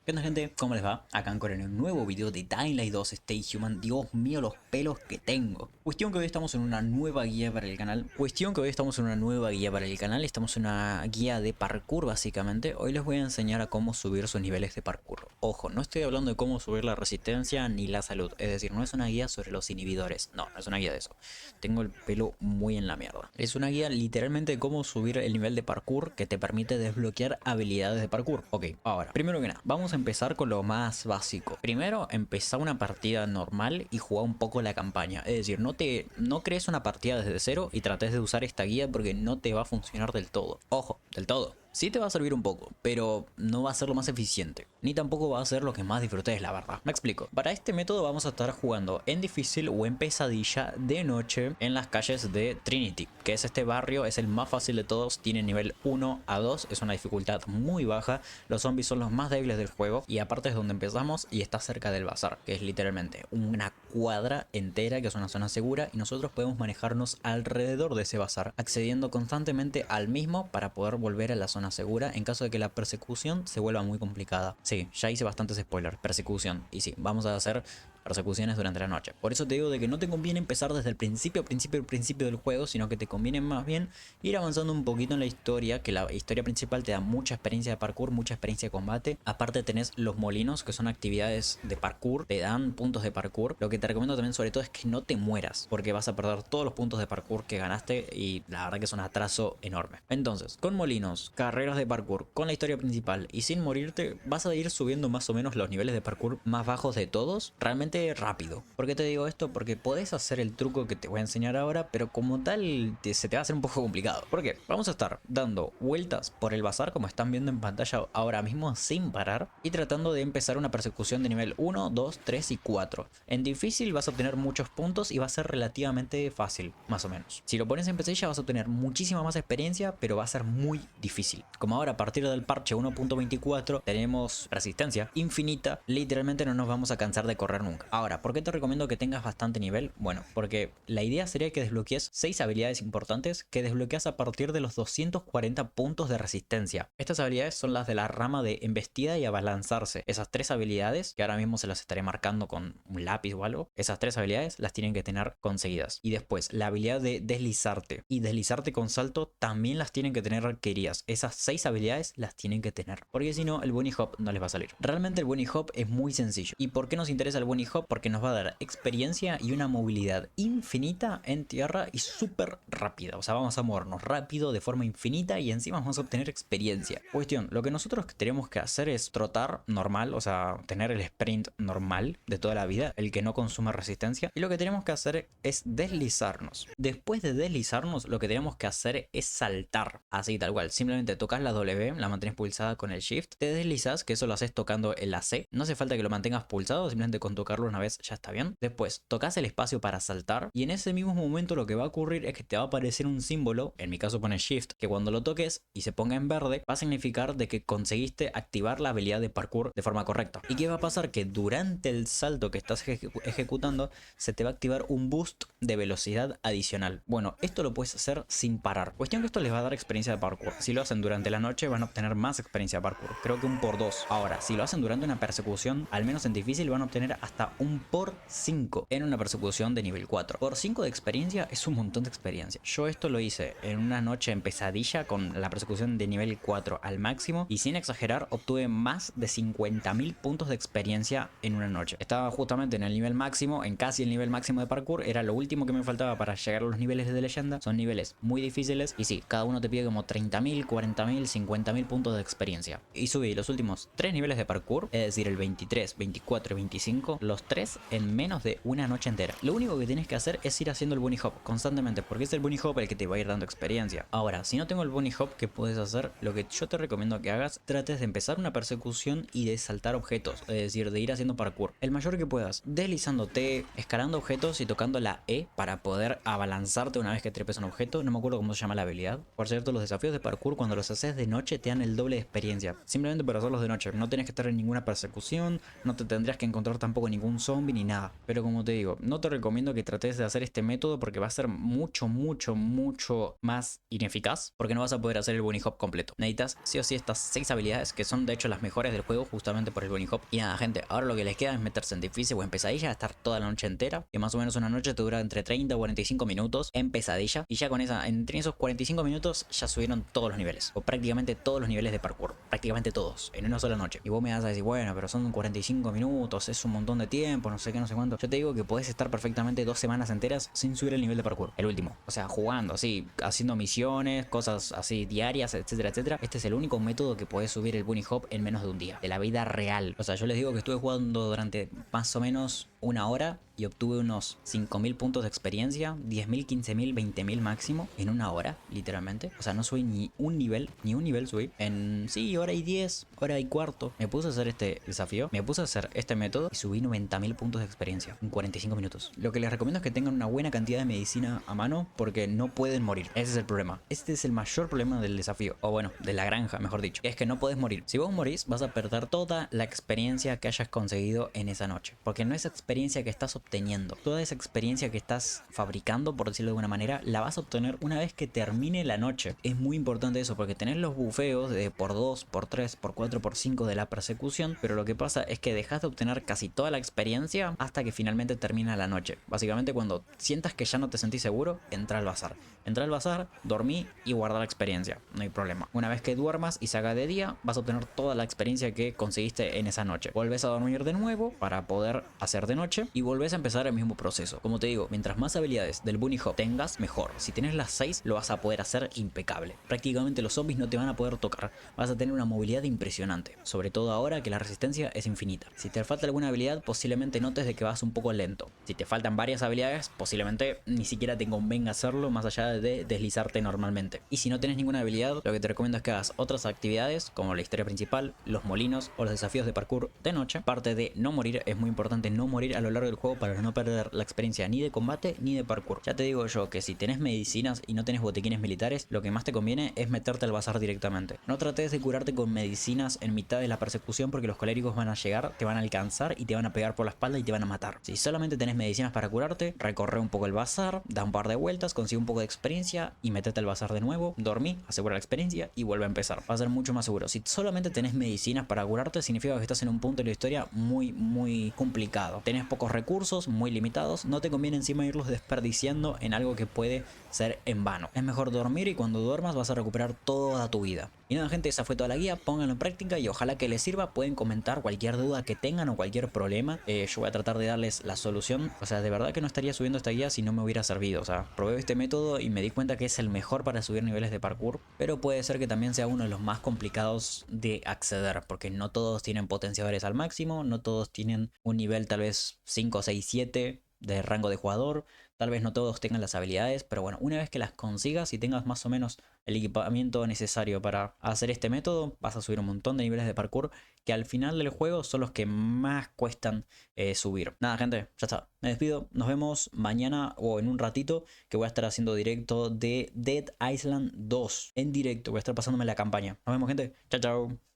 ¿Qué onda, gente? ¿Cómo les va? Acá en un nuevo video de Dying Light 2 Stay Human. Dios mío, los pelos que tengo. Cuestión que hoy estamos en una nueva guía para el canal. Estamos en una guía de parkour, básicamente. Hoy les voy a enseñar a cómo subir sus niveles de parkour. Ojo, no estoy hablando de cómo subir la resistencia ni la salud. Es decir, no es una guía sobre los inhibidores. No, no es una guía de eso. Tengo el pelo muy en la mierda. Es una guía literalmente de cómo subir el nivel de parkour que te permite desbloquear habilidades de parkour. Ok, ahora, primero que nada, vamos a empezar con lo más básico. Primero, empezar una partida normal y jugar un poco la campaña. Es decir, no crees una partida desde cero y trates de usar esta guía porque no te va a funcionar del todo. Ojo, del todo. Sí te va a servir un poco, pero no va a ser lo más eficiente. Ni tampoco va a ser lo que más disfrutes, la verdad. Me explico. Para este método vamos a estar jugando en difícil o en pesadilla de noche en las calles de Trinity, que es este barrio, es el más fácil de todos. Tiene nivel 1 a 2, es una dificultad muy baja. Los zombies son los más débiles del juego y aparte es donde empezamos y está cerca del bazar, que es literalmente una cuadra entera, que es una zona segura, y nosotros podemos manejarnos alrededor de ese bazar, accediendo constantemente al mismo para poder volver a la zona segura en caso de que la persecución se vuelva muy complicada. Sí, ya hice bastantes spoilers, persecución, y sí, vamos a hacer persecuciones durante la noche. Por eso te digo de que no te conviene empezar desde el principio del juego, sino que te conviene más bien ir avanzando un poquito en la historia, que la historia principal te da mucha experiencia de parkour, mucha experiencia de combate. Aparte tenés los molinos, que son actividades de parkour, te dan puntos de parkour. Lo que te recomiendo también sobre todo es que no te mueras, porque vas a perder todos los puntos de parkour que ganaste y la verdad que es un atraso enorme. Entonces, con molinos, carreras de parkour, con la historia principal y sin morirte, vas a ir subiendo más o menos los niveles de parkour más bajos de todos, realmente rápido. ¿Por qué te digo esto? Porque podés hacer el truco que te voy a enseñar ahora, pero como tal se te va a hacer un poco complicado. ¿Por qué? Vamos a estar dando vueltas por el bazar, como están viendo en pantalla ahora mismo, sin parar, y tratando de empezar una persecución de nivel 1, 2, 3 y 4. En difícil vas a obtener muchos puntos y va a ser relativamente fácil, más o menos. Si lo pones en pesadilla vas a obtener muchísima más experiencia, pero va a ser muy difícil. Como ahora a partir del parche 1.24 tenemos resistencia infinita, literalmente no nos vamos a cansar de correr nunca. Ahora, ¿por qué te recomiendo que tengas bastante nivel? Bueno, porque la idea sería que desbloquees 6 habilidades importantes que desbloqueas a partir de los 240 puntos de resistencia. Estas habilidades son las de la rama de embestida y abalanzarse. Esas 3 habilidades, que ahora mismo se las estaré marcando con un lápiz o algo, esas 3 habilidades las tienen que tener conseguidas. Y después, la habilidad de deslizarte y deslizarte con salto también las tienen que tener queridas. Esas 6 habilidades las tienen que tener, porque si no, el bunny hop no les va a salir. Realmente el bunny hop es muy sencillo. ¿Y por qué nos interesa el bunny hop? Porque nos va a dar experiencia y una movilidad infinita en tierra y súper rápida. O sea, vamos a movernos rápido de forma infinita y encima vamos a obtener experiencia. Cuestión, lo que nosotros tenemos que hacer es trotar normal, o sea, tener el sprint normal de toda la vida, el que no consume resistencia. Y lo que tenemos que hacer es deslizarnos. Después de deslizarnos, lo que tenemos que hacer es saltar. Así, tal cual. Simplemente tocas la W, la mantienes pulsada con el Shift, te deslizas, que eso lo haces tocando el AC. No hace falta que lo mantengas pulsado, simplemente con tocarlo una vez ya está bien. Después tocas el espacio para saltar y en ese mismo momento lo que va a ocurrir es que te va a aparecer un símbolo, en mi caso pone Shift, que cuando lo toques y se ponga en verde va a significar de que conseguiste activar la habilidad de parkour de forma correcta. ¿Y qué va a pasar? Que durante el salto que estás ejecutando se te va a activar un boost de velocidad adicional. Bueno, esto lo puedes hacer sin parar. Cuestión que esto les va a dar experiencia de parkour. Si lo hacen durante la noche van a obtener más experiencia de parkour, creo que un por 2. Ahora, si lo hacen durante una persecución, al menos en difícil van a obtener hasta un por 5 en una persecución de nivel 4. Por 5 de experiencia es un montón de experiencia. Yo esto lo hice en una noche en pesadilla con la persecución de nivel 4 al máximo y sin exagerar obtuve más de 50.000 puntos de experiencia en una noche. Estaba justamente en el nivel máximo, en casi el nivel máximo de parkour, era lo último que me faltaba para llegar a los niveles de leyenda. Son niveles muy difíciles y sí, cada uno te pide como 30.000, 40.000, 50.000 puntos de experiencia. Y subí los últimos 3 niveles de parkour, es decir, el 23, 24 y 25, los 3 en menos de una noche entera. Lo único que tienes que hacer es ir haciendo el bunny hop constantemente, porque es el bunny hop el que te va a ir dando experiencia. Ahora, si no tengo el bunny hop, ¿qué puedes hacer? Lo que yo te recomiendo que hagas, trates de empezar una persecución y de saltar objetos, es decir, de ir haciendo parkour el mayor que puedas, deslizándote, escalando objetos y tocando la E para poder abalanzarte una vez que trepes un objeto. No me acuerdo cómo se llama la habilidad. Por cierto, los desafíos de parkour cuando los haces de noche te dan el doble de experiencia, simplemente por hacerlos de noche. No tienes que estar en ninguna persecución, no te tendrías que encontrar tampoco ningún ningún zombie ni nada. Pero como te digo, no te recomiendo que trates de hacer este método porque va a ser mucho más ineficaz, porque no vas a poder hacer el bunny hop completo. Necesitas sí o sí estas 6 habilidades que son de hecho las mejores del juego justamente por el bunny hop. Y nada, gente, ahora lo que les queda es meterse en difícil o en pesadilla, estar toda la noche entera, que más o menos una noche te dura entre 30 y 45 minutos en pesadilla, y ya con entre esos 45 minutos ya subieron todos los niveles, o prácticamente todos los niveles de parkour, prácticamente todos, en una sola noche. Y vos me vas a decir, bueno, pero son 45 minutos, es un montón de tiempo, no sé qué, no sé cuánto. Yo te digo que podés estar perfectamente 2 semanas enteras sin subir el nivel de parkour, el último. O sea, jugando así, haciendo misiones, cosas así diarias, etcétera, etcétera. Este es el único método que podés subir el bunny hop en menos de un día, de la vida real. O sea, yo les digo que estuve jugando durante más o menos una hora y obtuve unos 5000 puntos de experiencia, 10.000, 15.000, 20.000 máximo en una hora, literalmente. O sea, no subí ni un nivel subí. En, sí, hora y 10, hora y cuarto. Me puse a hacer este desafío, me puse a hacer este método y subí 90.000 puntos de experiencia en 45 minutos. Lo que les recomiendo es que tengan una buena cantidad de medicina a mano porque no pueden morir. Ese es el problema. Este es el mayor problema del desafío. O bueno, de la granja, mejor dicho. Es que no podés morir. Si vos morís, vas a perder toda la experiencia que hayas conseguido en esa noche. Porque no es experiencia que estás obteniendo. Toda esa experiencia que estás fabricando, por decirlo de alguna manera, la vas a obtener una vez que termine la noche. Es muy importante eso porque tenés los bufeos de por 2, por 3, por 4, por 5 de la persecución, pero lo que pasa es que dejas de obtener casi toda la experiencia hasta que finalmente termina la noche. Básicamente cuando sientas que ya no te sentís seguro, entra al bazar. Entra al bazar, dormí y guarda la experiencia. No hay problema. Una vez que duermas y se haga de día, vas a obtener toda la experiencia que conseguiste en esa noche. Volvés a dormir de nuevo para poder hacer de noche y volvés a empezar el mismo proceso. Como te digo, mientras más habilidades del bunny hop tengas, mejor. Si tienes las 6, lo vas a poder hacer impecable. Prácticamente los zombies no te van a poder tocar. Vas a tener una movilidad impresionante. Sobre todo ahora que la resistencia es infinita. Si te falta alguna habilidad, posiblemente notes de que vas un poco lento. Si te faltan varias habilidades, posiblemente ni siquiera te convenga hacerlo más allá de deslizarte normalmente. Y si no tienes ninguna habilidad, lo que te recomiendo es que hagas otras actividades como la historia principal, los molinos o los desafíos de parkour de noche. Parte de no morir, es muy importante no morir a lo largo del juego para no perder la experiencia ni de combate ni de parkour. Ya te digo yo que si tenés medicinas y no tenés botiquines militares, lo que más te conviene es meterte al bazar directamente. No trates de curarte con medicinas en mitad de la persecución porque los coléricos van a llegar, te van a alcanzar y te van a pegar por la espalda y te van a matar. Si solamente tenés medicinas para curarte, recorre un poco el bazar, da un par de vueltas, consigue un poco de experiencia y metete al bazar de nuevo, dormí, asegura la experiencia y vuelve a empezar. Va a ser mucho más seguro. Si solamente tenés medicinas para curarte, significa que estás en un punto de la historia muy complicado. Tenés pocos recursos, muy limitados, no te conviene encima irlos desperdiciando en algo que puede ser en vano. Es mejor dormir y cuando duermas vas a recuperar toda tu vida. Y nada, gente, esa fue toda la guía, pónganlo en práctica y ojalá que les sirva. Pueden comentar cualquier duda que tengan o cualquier problema, yo voy a tratar de darles la solución. O sea, de verdad que no estaría subiendo esta guía si no me hubiera servido. O sea, probé este método y me di cuenta que es el mejor para subir niveles de parkour, pero puede ser que también sea uno de los más complicados de acceder, porque no todos tienen potenciadores al máximo, no todos tienen un nivel tal vez 5, 6, 7 de rango de jugador. Tal vez no todos tengan las habilidades, pero bueno, una vez que las consigas y tengas más o menos el equipamiento necesario para hacer este método, vas a subir un montón de niveles de parkour que al final del juego son los que más cuestan subir. Nada, gente, ya está. Me despido. Nos vemos mañana o en un ratito que voy a estar haciendo directo de Dead Island 2. En directo, voy a estar pasándome la campaña. Nos vemos, gente. Chao, chao.